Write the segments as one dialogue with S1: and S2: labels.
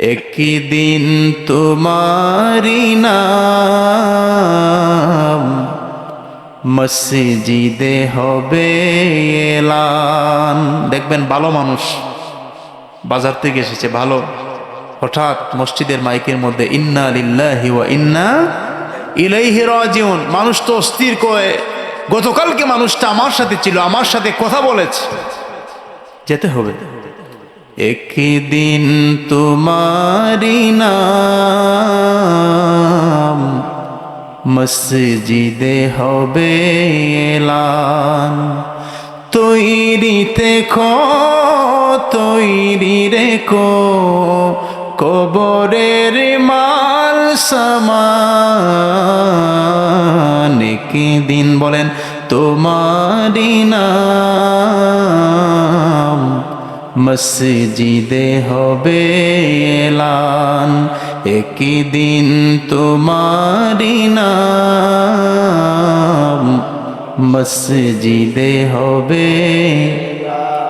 S1: একদিন তোমারি নাম মসজিদে হবে এলান। দেখবেন ভালো মানুষ বাজার থেকে এসেছে ভালো, হঠাৎ মসজিদের মাইকের মধ্যে ইন্না লিল্লাহি ওয়া ইন্না ইলাইহি রাজিউন। মানুষ তো অস্থির করে, গতকালকে মানুষটা আমার সাথে ছিল, আমার সাথে কথা বলেছে, যেতে হবে। একদিন তোমারি নাম মসজিদে হবে এলান। তৈরি থেকো, তৈরি রেখো, কবরের মাল সামান। একদিন বলেন তোমারি নাম মসজিদে হবে এলান। একদিন তোমারি নাম মসজিদে হবে।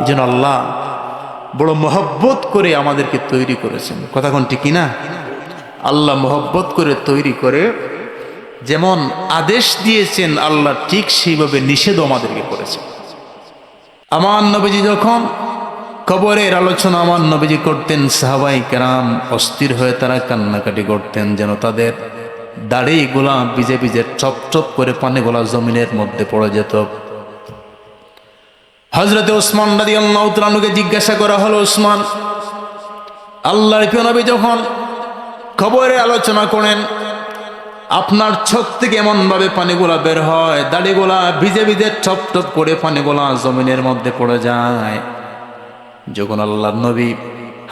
S1: যেন আল্লাহ বড় মহব্বত করে আমাদেরকে তৈরি করেছেন, কথা কোন ঠিক কিনা? আল্লাহ মহব্বত করে তৈরি করে যেমন আদেশ দিয়েছেন আল্লাহ, ঠিক সেইভাবে নিষেধও আমাদেরকে করেছেন। আমার নবীজি যখন কবরের আলোচনা আমার নবীজি করতেন, সাহাবাই কেরাম অস্থির হয়ে তারা কান্নাকাটি করতেন, যেন তাদের দাড়িগুলা ভিজে ভিজে চপ চপ করে পানিগুলা জমিনের মধ্যে পড়ে যেত। হযরতে ওসমান রাদিয়াল্লাহু তাআলা আনহুকে জিজ্ঞাসা করা হলো, ওসমান, আল্লাহর প্রিয় নবী যখন কবরে আলোচনা করেন আপনার চোখ থেকে এমন ভাবে পানিগুলা বের হয়, দাড়িগুলা ভিজে ভিজে চপ চপ করে পানিগুলা জমিনের মধ্যে পড়ে যায়, যখন আল্লাহর নবী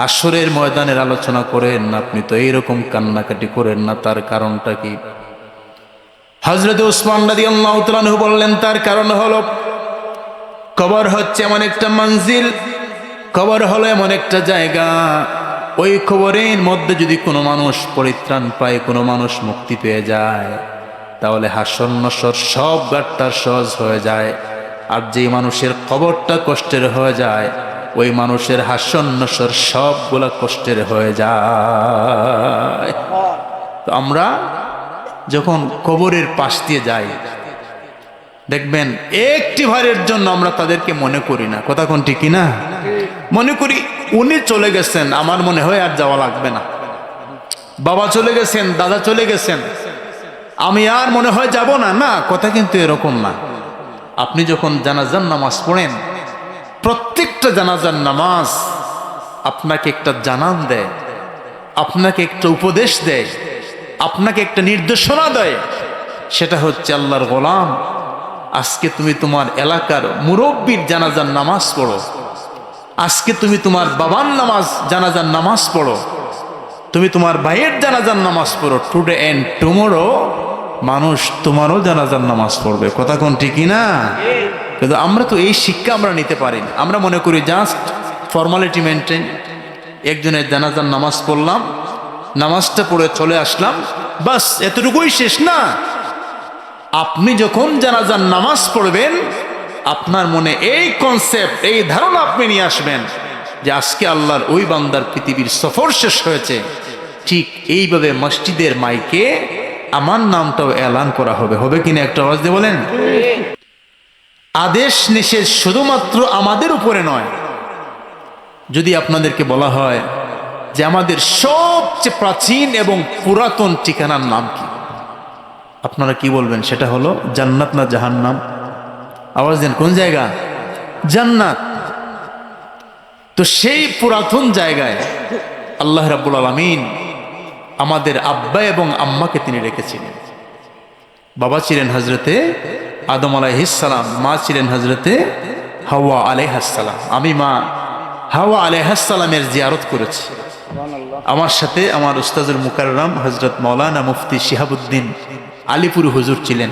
S1: হাসরের ময়দানের আলোচনা করেন আপনি তো এইরকম কান্নাকাটি করেন না, তার কারণটা কি? হযরত ওসমান রাদিয়াল্লাহু তাআলা আনহু বললেন, তার কারণ হলো কবর হচ্ছে এমন একটা মঞ্জিল, কবর হলো এমন একটা জায়গা, ওই কবরের মধ্যে যদি কোনো মানুষ পরিত্রাণ পায়, কোনো মানুষ মুক্তি পেয়ে যায়, তাহলে হাসর নসর সব গাট্টা সহজ হয়ে যায়। আর যে মানুষের কবরটা কষ্টের হয়ে যায়, ওই মানুষের হাসর নসর সবগুলা কষ্টের হয়ে যায়। তো আমরা যখন কবরের পাশ দিয়ে যাই, দেখবেন একটি ভারের জন্য আমরা তাদেরকে মনে করি না, কথা কোন ঠিক কিনা? মনে করি উনি চলে গেছেন, আমার মনে হয় আর যাওয়া লাগবে না, বাবা চলে গেছেন, দাদা চলে গেছেন, আমি আর মনে হয় যাব না। না, কথা কিন্তু এরকম না। আপনি যখন জানাজার নামাজ পড়েন, প্রত্যেকটা জানাজার নামাজ আপনাকে একটা জানান দেয়, আপনাকে একটা উপদেশ দেয়, আপনাকে একটা নির্দেশনা দেয়। সেটা হচ্ছে আল্লাহর গোলাম, আজকে তুমি তোমার এলাকার মুরব্বীর জানাজার নামাজ পড়ো, আজকে তুমি তোমার বাবার জানাজার নামাজ পড়ো, তুমি তোমার ভাইয়ের জানাজার নামাজ পড়ো। টুডে এন্ড টুমোরো মানুষ তোমারও জানাজার নামাজ পড়বে, কথা কোন ঠিক না? কিন্তু আমরা তো এই শিক্ষা আমরা নিতে পারি না। আমরা মনে করি জাস্ট ফর্মালিটি মেনটেন, একজনের জানাজার নামাজ পড়লাম, নামাজটা পড়ে চলে আসলাম, বাস এতটুকুই শেষ না। আপনি যখন জানাজার নামাজ পড়বেন, আপনার মনে এই কনসেপ্ট, এই ধারণা আপনি নিয়ে আসবেন যে আজকে আল্লাহর ওই বান্দার পৃথিবীর সফর শেষ হয়েছে, ঠিক এইভাবে মসজিদের মাইকে আমার নামটাও এলান করা হবে। হবে কিনা একটা আওয়াজ দিয়ে বলেন? আদেশ নিষেধ শুধুমাত্র আমাদের উপরে নয়। যদি আপনাদেরকে বলা হয় যে আমাদের সবচেয়ে প্রাচীন এবং পুরাতন ঠিকানার নাম কি, আপনারা কি বলবেন? সেটা হলো জান্নাত না জাহান্নাম? আওয়াজ দেন, কোন জায়গা? জান্নাত। তো সেই পুরাতন জায়গায় আল্লাহ রাব্বুল আলামিন আমাদের আব্বা এবং আম্মাকে তিনি রেখেছিলেন। বাবা ছিলেন হযরতে আদম আলাইহিস সালাম, মা ছিলেন হযরতে হাওয়া আলাইহিস সালাম। আমি মা হাওয়া আলাইহিস সালামের জিয়ারত করেছি। আমার সাথে আমার উস্তাজুল মুকাররম হযরত মাওলানা মুফতি শিহাবুদ্দিন আলীপুর হুজুর ছিলেন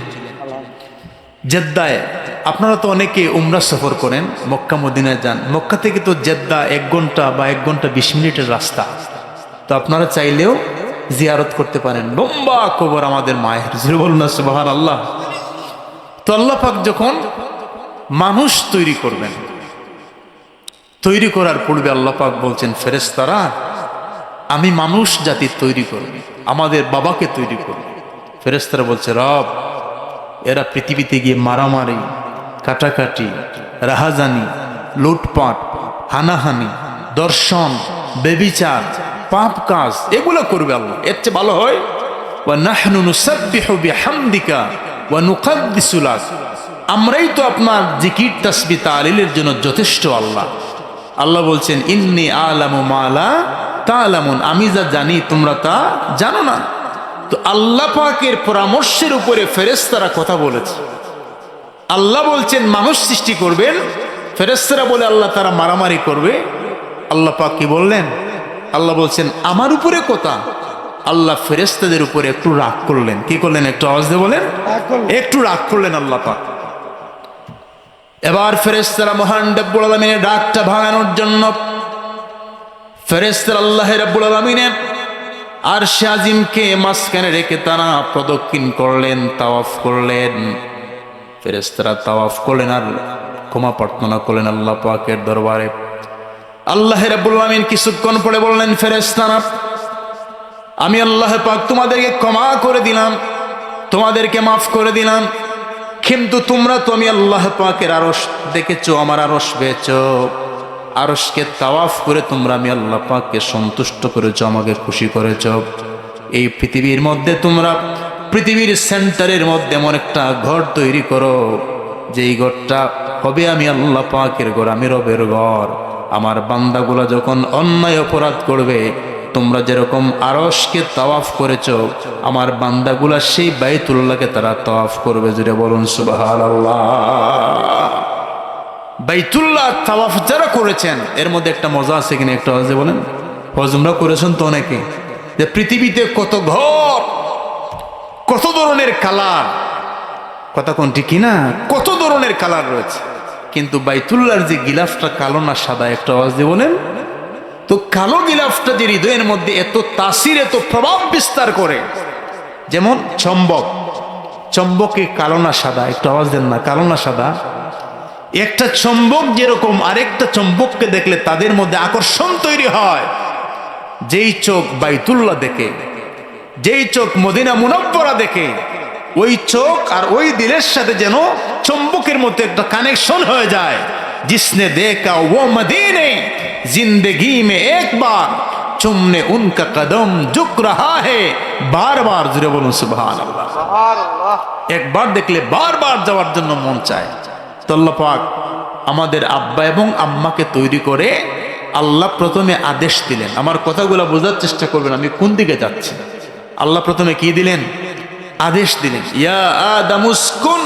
S1: জেদ্দায়। আপনারা তো অনেকে উমরা সফর করেন, মক্কা মদিনায় যান। মক্কা থেকে তো জেদ্দা 1 ঘন্টা বা 1 ঘন্টা 20 মিনিটের রাস্তা। তো আপনারা চাইলেও জিয়ারত করতে পারেন। লম্বা কবর আমাদের মায়ের, জোরে বলুন না সুবহানাল্লাহ। তো আল্লাহ পাক যখন মানুষ তৈরি করবেন, তৈরি করার পূর্বে আল্লাহ পাক বলছেন, ফেরেশতারা আমি মানুষ জাতি তৈরি করব, আমাদের বাবাকে তৈরি করব। ফেরেশতারা বলছে, রব, এরা পৃথিবীতে গিয়ে মারামারি, কাটাকাটি, রাহাজানি, লুটপাট, হানাহানি, দর্শন, বেবিচার, পাপ কাজ এগুলো করবে আল্লাহ। এর চেয়ে ভালো হয় ওয়া নাহনু নুসাব্বিহু বিহামদিকা ওয়া নুকাদ্দিসু লাক, আমরাই তো আপনার জিকির তাসবিহ তাহলিলের জন্য যথেষ্ট। আল্লাহ আল্লাহ বলছেন, ইন্নী আলামু মা লা তা'লামুন, আমি যা জানি তোমরা তা জানো না। তো আল্লাহ পাকের পরামর্শের উপরে ফেরেশতারা কথা বলেছে। আল্লাহ বলছেন মানুষ সৃষ্টি করবেন, ফেরেশতারা বলে আল্লাহ তারা মারামারি করবে। আল্লাহ পাক কি বললেন? আল্লাহ বলছেন আমার উপরে কথা। আল্লাহ ফেরেশতাদের উপরে একটু রাগ করলেন। কি করলেন? একটু আওয়াজ দিয়ে বলেন, একটু রাগ করলেন আল্লাহ পাক। এবার ফেরেশতারা মহান রব্বুল আলামিনের ডাকটা ভাঙানোর জন্য ফেরেশতারা আল্লাহ রব্বুল আলামিনের আরশে আজিমকে মাঝখানে রেখে তারা প্রদক্ষিণ করলেন, তাওয়াফ করলেন। ফেরেশতারা তাওয়াফ করলেন আর ক্ষমা প্রার্থনা করলেন আল্লাহ পাকের দরবারে। আল্লাহ রাব্বুল আলামিন কিছুক্ষণ পরে বললেন, ফেরেশতারা, আমি আল্লাহ পাক তোমাদেরকে ক্ষমা করে দিলাম, তোমাদেরকে মাফ করে দিলাম, কিন্তু তোমরা তো আমি আল্লাহ পাকের আরশ দেখেছো, আমার আরশ পেয়েছো, আরশকে তাওয়াফ করে তোমরা আমি আল্লাহ পাককে সন্তুষ্ট করেছো, আমাকে খুশি করেছো। এই পৃথিবীর মধ্যে তোমরা পৃথিবীর সেন্টারের মধ্যে এমন একটা ঘর তৈরি করো, যেই ঘরটা হবে আমি আল্লাহ পাকের ঘর, আমি রবের ঘর। আমার বান্দাগুলা যখন অন্যায় অপরাধ করবে, তোমরা যেরকম আরশকে তাওয়াফ করেছো, আমার বান্দাগুলা সেই বাইতুল্লাহকে তারা তাওয়াফ করবে। জুড়ে বলুন সুবহানাল্লাহ। বাইতুল্লাহ তাওয়াফ যারা করেছেন, এর মধ্যে একটা মজা আছে কিনা একটু আওয়াজে বলেন। হজরা করেছেন তো অনেকে, যে পৃথিবীতে কত ঘর, কত ধরনের কালার, কথা কোনটি কিনা, কত ধরনের কালার রয়েছে, কিন্তু বাইতুল্লাহর যে গিলাফটা কালো না সাদা, একটা আওয়াজ দিয়ে বলেন। তো কালো গিলাফটা যে হৃদয়ের মধ্যে এত তাসির, এত প্রভাব বিস্তার করে, যেমন চম্বক, চম্বকে কালো না সাদা, একটু আওয়াজ দেন না, কালো না সাদা। একটা চম্বক যেরকম আরেকটা চম্বককে দেখলে তাদের মধ্যে আকর্ষণ তৈরি হয়। যেই চোখ বাইতুল্লাহ দেখে, যেই চোখ মদিনা মুনাব্বরা দেখে, ওই চোখ আর ওই দিলের সাথে যেন চম্বকের মতো একটা কানেকশন হয়ে যায়। जिसने देखा वो मदीने जिंदगी में एक बार चुमने उनका कदम झुक रहा है बार बार। जुरे बोलूं सुभान अल्लाह। একবার দেখলে বারবার যাওয়ার জন্য মন চায়। তো আল্লাহ পাক আমাদের আব্বা এবং আম্মাকে তৈরি করে আল্লাহ প্রথমে আদেশ দিলেন। আমার কথাগুলো বোঝার চেষ্টা করবেন আমি কোন দিকে যাচ্ছি। আল্লাহ প্রথমে কি দিলেন? আদেশ দিলেন, ইয়া আদামুসকুন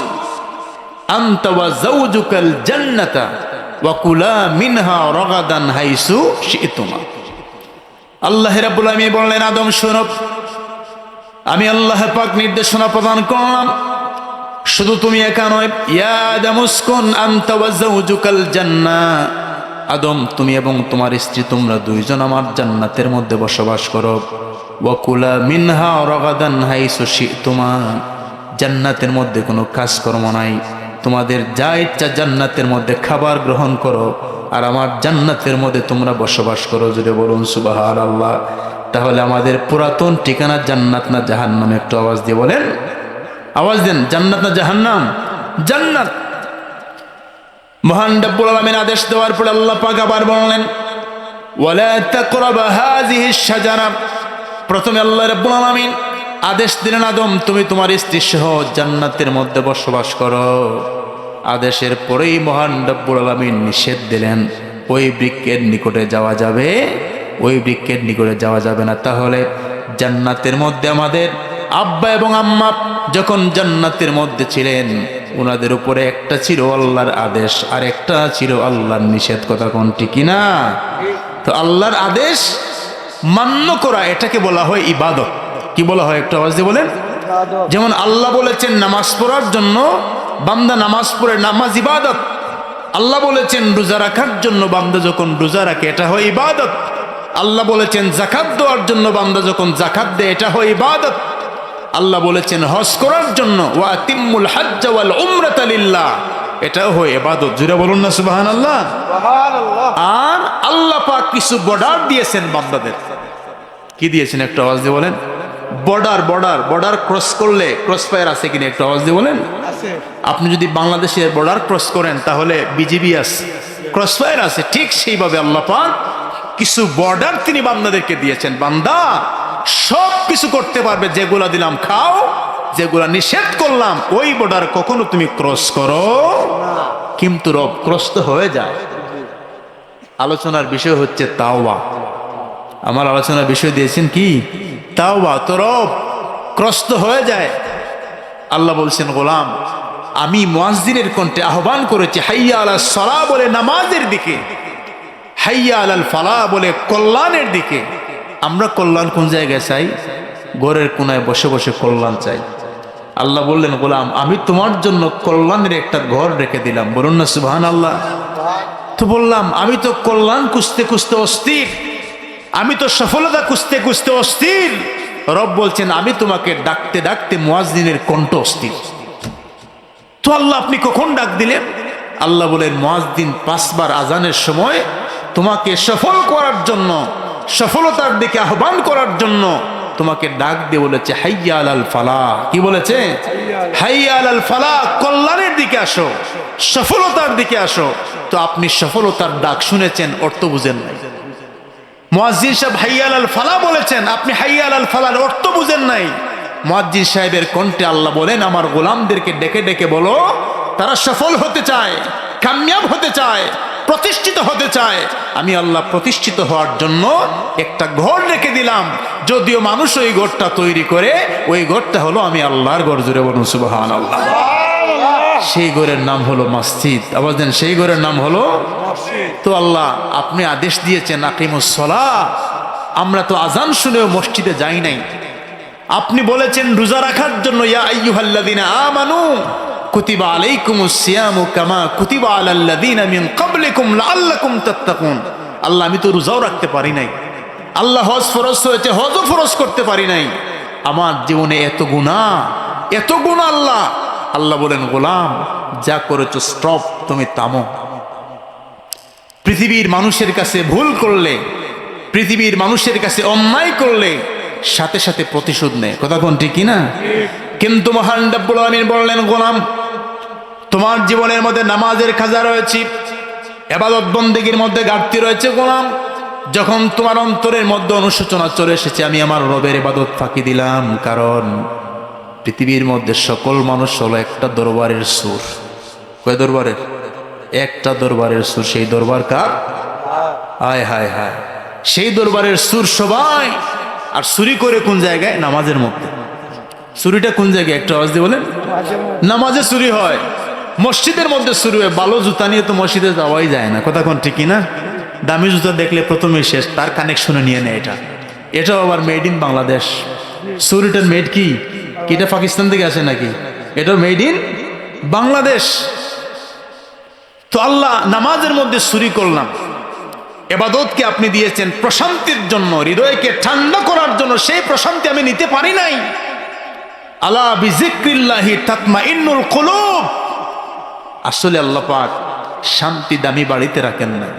S1: আনতা ওয়া যাওজুকাল জান্নাতা ওয়া কুলা মিনহা রাগাদান হাইসু শি'তুমা। আল্লাহ রাব্বুল আলামিন বললেন, আদম শোনো, আমি আল্লাহ পাক নির্দেশনা প্রদান করলাম, শুধু তুমি একা নয়, ইয়া আদামুসকুন আনতা ওয়া যাওজুকাল জান্নাহ, আদম তুমি এবং তোমার স্ত্রী তোমরা দুইজন আমার জান্নাতের মধ্যে বসবাস করো। ওয়া কুলা মিনহা রাগাদান হাইসু শি'তুমা, জান্নাতের মধ্যে কোনো কাজকর্ম নাই, তোমাদের যা ইচ্ছা জান্নাতের মধ্যে খাবার গ্রহণ করো, আর আমার জান্নাতের মধ্যে তোমরা বসবাস করো। যদি বলুন সুবহানাল্লাহ। তাহলে আমাদের পুরাতন ঠিকানা জান্নাত না জাহান্নাম? একটু আওয়াজ দিয়ে বলেন, আওয়াজ দেন, জান্নাত না জাহান্নাম? জান্নাত। মহান রব্বুল আলামিন আদেশ দেওয়ার পর আল্লাহ পাক আবার বললেন, ওয়ালা তাকরাবা হাযিহিশ শাজারা। প্রথমে আল্লাহ রব্বুল আলামিন আদেশ দিলেন, আদম তুমি তোমার স্ত্রী সহ জান্নাতের মধ্যে বসবাস করো। আদেশের পরেই মহান রব্বুল আলামিন নিষেধ দিলেন, ওই বৃক্ষের নিকটে যাওয়া যাবে, ওই বৃক্ষের নিকটে যাওয়া যাবে না। তাহলে জান্নাতের মধ্যে আমাদের আব্বা এবং আম্মা যখন জান্নাতের মধ্যে ছিলেন, ওনাদের উপরে একটা ছিল আল্লাহর আদেশ আর একটা ছিল আল্লাহর নিষেধ। কথা কোনটি কিনা? তো আল্লাহর আদেশ মান্য করা, এটাকে বলা হয় ইবাদত। কি বলা হয়? একটু আওয়াজ দিয়ে বলেন। যেমন আল্লাহ বলেছেন নামাজ পড়ার জন্য, বান্দা নামাজ পড়ে, নামাজ ইবাদত। আল্লাহ বলেছেন রোজা রাখার জন্য, বান্দা যখন রোজা রাখে এটা হয় ইবাদত। আল্লাহ বলেছেন যাকাত দেওয়ার জন্য, বান্দা যখন যাকাত দেয় এটা হয় ইবাদত। আল্লাহ বলেছেন হজ করার জন্য, ওয়া আতিম্মুল হাজ্জ ওয়াল উমরাতা লিল্লাহ, এটাও হয় ইবাদত। জুড়ে বলুন না সুবহানাল্লাহ। সুবহানাল্লাহ। আর আল্লাহ পাক কিছু বর্ডার দিয়েছেন বান্দাদের। কি দিয়েছেন একটু আওয়াজ দিয়ে বলেন? বর্ডার বর্ডার বর্ডার ক্রস করলে ক্রস ফায়ার আছে কিনা একটু আওয়াজ দিয়ে বলেন? আপনি যদি বাংলাদেশের বর্ডার ক্রস করেন তাহলে বিজিবি আছে, ক্রস ফায়ার আছে। ঠিক সেইভাবে আল্লাহ পাক কিছু বর্ডার তিনি বান্দাদেরকে দিয়েছেন। বান্দা সব কিছু করতে পারবে, যেগুলা দিলাম খাও, যেগুলা নিষেধ করলাম ওই বর্ডার কখনো তুমি ক্রস করো। কিন্তু রব ক্রস তো হয়ে যায়। আলোচনার বিষয় হচ্ছে তাওবা। আমার আলোচনার বিষয় দিয়েছেন কি? তাওবা। তো রব ক্রস তো হয়ে যায়। আল্লাহ বলছেন, গোলাম আমি মুয়াজ্জিনের কণ্ঠে আহ্বান করেছি হাইয়া আলাস সালাহ বলে নামাজের দিকে, হাইয়া আলাল ফালাহ বলে কল্যাণের দিকে। আমরা কল্যাণ কোন জায়গায় চাই? ঘরের কোনায় বসে বসে কল্যাণ চাই। আল্লাহ বললেন, গোলাম আমি তোমার জন্য কল্যাণের একটা ঘর রেখে দিলাম। বলুন না সুবহানাল্লাহ। তো বললাম আমি তো কল্যাণ খুঁজতে খুঁজতে অস্থির, আমি তো সফলতা খুঁজতে খুঁজতে অস্থির। রব বলছেন আমি তোমাকে ডাকতে ডাকতে মুয়াজ্জিনের কণ্ঠ অস্থির। তো আল্লাহ আপনি কখন ডাক দিলেন? আল্লাহ বলেন মুয়াজ্জিন 5 বার আজানের সময় তোমাকে সফল করার জন্য, সফলতার দিকে আহ্বান করার জন্য তোমাকে ডাক দিয়ে বলেছে হাইয়া আলাল ফালাহ। কি বলেছে? হাইয়া আলাল ফালাহ, কল্যাণের দিকে আসো, সফলতার দিকে আসো। তো আপনি সফলতার ডাক শুনেছেন, অর্থ বুঝেন নাই। মুয়াজ্জিন সাহেব হাইয়া আলাল ফালাহ বলেছেন, আপনি হাইয়া আলাল ফালাহর অর্থ বুঝেন নাই। মুয়াজ্জিন সাহেবের কণ্ঠে আল্লাহ বলেন আমার গোলামদেরকে ডেকে ডেকে বলো, তারা সফল হতে চায়, কামিয়াব হতে চায়, প্রতিষ্ঠিত হতে চায়। আমি আল্লাহ প্রতিষ্ঠিত হওয়ার জন্য একটা ঘর রেখে দিলাম। যদিও মানুষ ওই ঘরটা তৈরি করে, ওই ঘরটা হলো আমি আল্লাহর ঘর। জুড়ে বলুন সুবহানাল্লাহ। সেই ঘরের নাম হলো মসজিদ। আবার দেন, সেই ঘরের নাম হলো মসজিদ। তো আল্লাহ আপনি আদেশ দিয়েছেন আকিমুস সালাহ, আমরা তো আজান শুনেও মসজিদে যাই নাই। আপনি বলেছেন রোজা রাখার জন্য, ইয়া আইয়ুহাল্লাযীনা আমানু কুতিবা আলাইকুমুস সিয়ামু কামা কুতিবা আলাল্লাযীনা মিন ক্বাবলিকুম লাআল্লাকুম তাত্তাকুন। আল্লাহ আমি তো রোজাও রাখতে পারি নাই, আল্লাহ হজ ফরজ হয়েছে হজও ফরজ করতে পারি নাই, আমার জীবনে এত গুনাহ, এত গুনাহ। আল্লাহ আল্লাহ বলেন গোলাম যা করেছো স্টপ, তুমি থামো। পৃথিবীর মানুষের কাছে ভুল করলে, পৃথিবীর মানুষের কাছে অন্যায় করলে সাথে সাথে প্রতিশোধ নেয়। কথা কোন ঠিক কিনা? কিন্তু মহান রব্বুল আলামিন বললেন গোলাম তোমার জীবনের মধ্যে নামাজের খাজা রয়েছে, ইবাদত বন্দেগীর মধ্যে ঘাটতি রয়েছে। গোলাম যখন তোমার অন্তরের মধ্যে অনুশোচনা চলে এসেছে, আমি আমার রবের ইবাদত ফাঁকি দিলাম। কারণ পৃথিবীর মধ্যে সকল মানুষ হলো একটা দরবারের সুর। কয় দরবারের? একটা দরবারের সুর। সেই দরবার কার? হায় হায় হায়, সেই দরবারের সুর সবাই। আর চুরি করে কোন জায়গায়? নামাজের মধ্যে। চুরিটা কোন জায়গায় একটু আওয়াজ দিয়ে বলেন? নামাজে চুরি হয়, মসজিদের মধ্যে চুরি হয়। ভালো জুতা নিয়ে তো মসজিদে যাওয়াই যায় না। কথা কোন ঠিক কিনা? দামি জুতা দেখলে প্রথমেই শেষ, তার কানেকশনে নিয়ে নেয়। এটাও আবার মেড ইন বাংলাদেশ। চুরিটার মেড কি? এটা পাকিস্তান থেকে আসে নাকি? এটা মেড ইন বাংলাদেশ। তো আল্লাহ নামাজের মধ্যে চুরি করলাম। ইবাদতকে আপনি দিয়েছেন প্রশান্তির জন্য, হৃদয়কে ঠান্ডা করার জন্য। সেই প্রশান্তি আমি নিতে পারি নাই। আলা বিযিক্রিল্লাহি তাতমাইন্নুল কুলুব। আসলে আল্লাহ পাক শান্তি দামি বাড়িতে রাখেন নাই,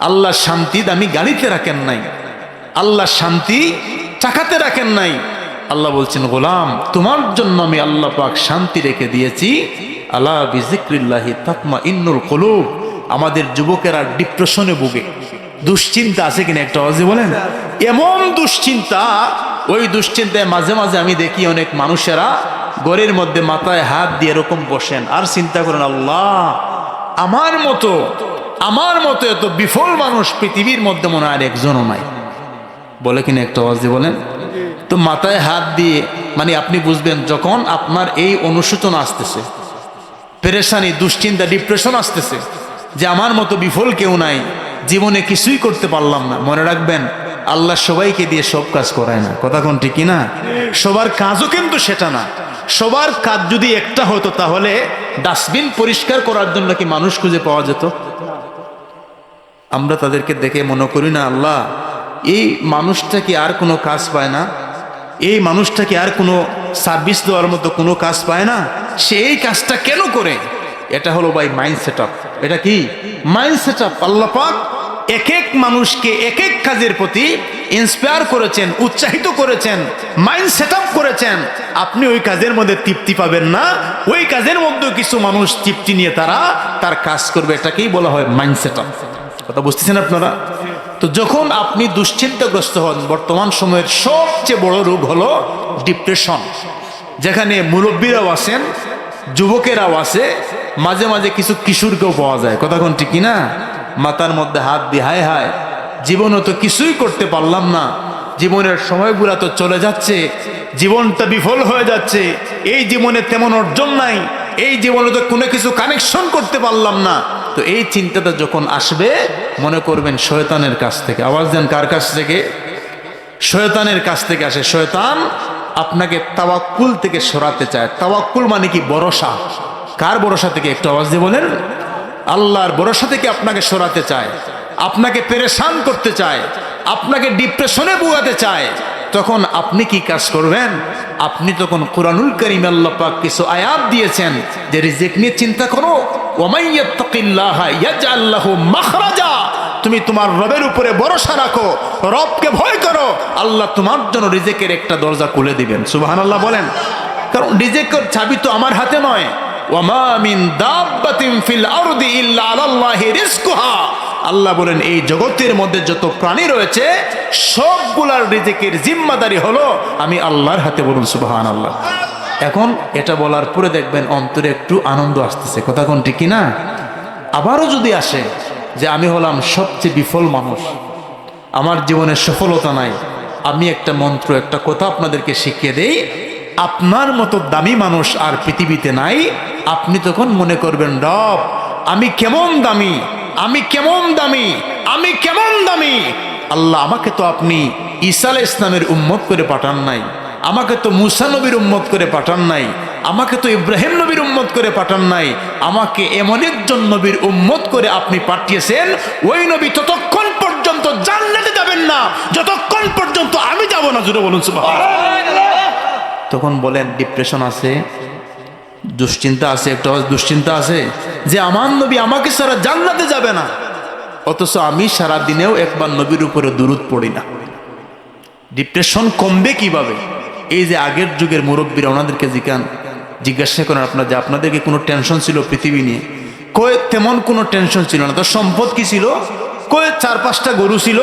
S1: আল্লাহ শান্তি দামি গাড়িতে রাখেন নাই, আল্লাহ শান্তি টাকাতে রাখেন নাই। আল্লাহ বলছেন গোলাম তোমার জন্য আমি আল্লাহ পাক শান্তি রেখে দিয়েছি। আলা বিযিক্রিল্লাহি তাতমাইন্নুল কুলুব। আমাদের যুবকেরা ডিপ্রেশনে ভুগে, দুশ্চিন্তা আছে কিনা একটা আওয়াজে বলেন? এমন দুশ্চিন্তা, ওই দুশ্চিন্তায় মাঝে মাঝে আমি দেখি অনেক মানুষেরা ঘরের মধ্যে মাথায় হাত দিয়ে এরকম বসেন আর চিন্তা করেন, আল্লাহ আমার মতো এত বিফল মানুষ পৃথিবীর মধ্যে মনে হয় একজনও নাই। বলে কিনা একটা আওয়াজে বলেন? তো মাথায় হাত দিয়ে মানে আপনি বুঝবেন যখন আপনার এই অনুশোচনা আসতেছে, পেরেশানি, দুশ্চিন্তা, ডিপ্রেশন আসতেছে যে আমার মতো বিফল কেউ নাই, জীবনে কিছুই করতে পারলাম না। মনে রাখবেন আল্লাহ সবাইকে দিয়ে সব কাজ করায় না। কথা কোন ঠিক কিনা? সবার কাজও কিন্তু সেটা না। সবার কাজ যদি একটা হতো তাহলে ডাস্টবিন পরিষ্কার করার জন্য কি মানুষ খুঁজে পাওয়া যেত? আমরা তাদেরকে দেখে মনে করি না আল্লাহ এই মানুষটা কি আর কোনো কাজ পায় না, এই মানুষটা কি আর কোনো সার্ভিস দেওয়ার মতো কোনো কাজ পায় না, সে এই কাজটা কেন করে? এটা হলো ভাই মাইন্ড সেটআপ। এটা কি? Mind setup. আল্লাহ পাক এক এক মানুষকে এক এক কাজের প্রতি ইন্সপায়ার করেছেন, উৎসাহিত করেছেন, মাইন্ড সেট আপ করেছেন, আপনি ওই কাজের মধ্যে তৃপ্তি পাবেন না। ওই কাজের মধ্যে কিছু মানুষ তৃপ্তি নিয়ে তার কাজ করবে, এটাকেই বলা হয় মাইন্ড সেট আপ। কথা বুঝতেছেন আপনারা? তো যখন আপনি দুশ্চিন্তাগ্রস্ত হন, বর্তমান সময়ের সবচেয়ে বড় রোগ হলো ডিপ্রেশন, যেখানে মুরব্বীরাও আছেন, যুবকেরাও আছে, মাঝে মাঝে কিছু কিশোরকেও পাওয়া যায়। কথা কোন ঠিক কিনা? মাথার মধ্যে হাত দিয়ে হায় হায়, জীবনে তো কিছুই করতে পারলাম না, জীবনের সময়গুলা তো চলে যাচ্ছে, জীবনটা বিফল হয়ে যাচ্ছে, এই জীবনে তেমন অর্জন নাই, এই জীবনে তো কোনো কিছু কানেকশন করতে পারলাম না। তো এই চিন্তাটা যখন আসবে, মনে করবেন শয়তানের কাছ থেকে। আওয়াজ দেন, কার কাছ থেকে? শয়তানের কাছ থেকে আসে। শয়তান আপনাকে তাওয়াক্কুল থেকে সরাতে চায়। তাওয়াক্কুল মানে কি? ভরসা। কার ভরসা থেকে? একটু আওয়াজ দিয়ে বলেন। আল্লাহর ভরসা থেকে আপনাকে সরাতে চায়, আপনাকে পেরেশান করতে চায়, আপনাকে ডিপ্রেশনে বুয়াতে চায়। তখন আপনি কি কাজ করবেন? আপনি তখন কুরআনুল কারীমে আল্লাহ পাক কিছু আয়াত দিয়েছেন যে রিজিক নিয়ে চিন্তা করো। ওয়ামাই ইয়াত্তাকিল্লাহা ইয়াজআল লাহু মাখরাজা, তুমি তোমার রবের উপরে ভরসা রাখো, রবকে ভয় করো, আল্লাহ তোমার জন্য রিজিকের একটা দরজা খুলে দিবেন। সুবহানাল্লাহ বলেন। কারণ রিজিকের চাবি তো আমার হাতে নয়। ওয়ামা মিন দাব্বাতিন ফিল আরদি ইল্লা আলাল্লাহি রিজকুহা, আল্লাহ বলেন এই জগতের মধ্যে যত প্রাণী রয়েছে সবগুলার রিজিকের জিম্মাদারি হলো আমি আল্লাহর হাতে। বলুন সুবহানাল্লাহ। এখন এটা বলার পরে দেখবেন অন্তরে একটু আনন্দ আসতেছে। কথা কোন ঠিক কিনা? আবারও যদি আসে যে আমি হলাম সবচেয়ে বিফল মানুষ, আমার জীবনে সফলতা নাই, আমি একটা মন্ত্র, একটা কথা আপনাদেরকে শিখিয়ে দেই, আপনার মতো দামি মানুষ আর পৃথিবীতে নাই। আপনি তখন মনে করবেন, রব আমি কেমন দামি, আমি কেমন দামি, আমি কেমন দামি। আল্লাহ আমাকে তো আপনি ঈসা আলাইহিস ইসলামের উম্মত করে পাঠান নাই, আমাকে তো মুসা নবীর উম্মত করে পাঠান নাই, আমাকে তো ইব্রাহিম নবীর উম্মত করে পাঠান নাই, আমাকে এমন একজন নবীর উম্মত করে আপনি পাঠিয়েছেন, ওই নবী ততক্ষণ পর্যন্ত জান্নাতে যাবেন না যতক্ষণ পর্যন্ত আমি যাব না। জুড়ে বলুন সুবহানাল্লাহ। তখন বলেন ডিপ্রেশন আছে, দুশ্চিন্তা আছে, একটা দুশ্চিন্তা আছে যে আমার নবী আমাকে ছাড়া জান্নাতে যাবে না, অথচ আমি সারা দিনেও একবার নবীর উপরে দুরূদ পড়ি না। ডিপ্রেশন কমবে কিভাবে? এই যে আগের যুগের মুরব্বীরা, ওনাদেরকে জিজ্ঞাসা করেন আপনার যে আপনাদেরকে কোনো টেনশন ছিল পৃথিবী নিয়ে? কয়ে তেমন কোনো টেনশন ছিল না। তো সম্পদ কি ছিল? কয়ে 4-5টা গরু ছিল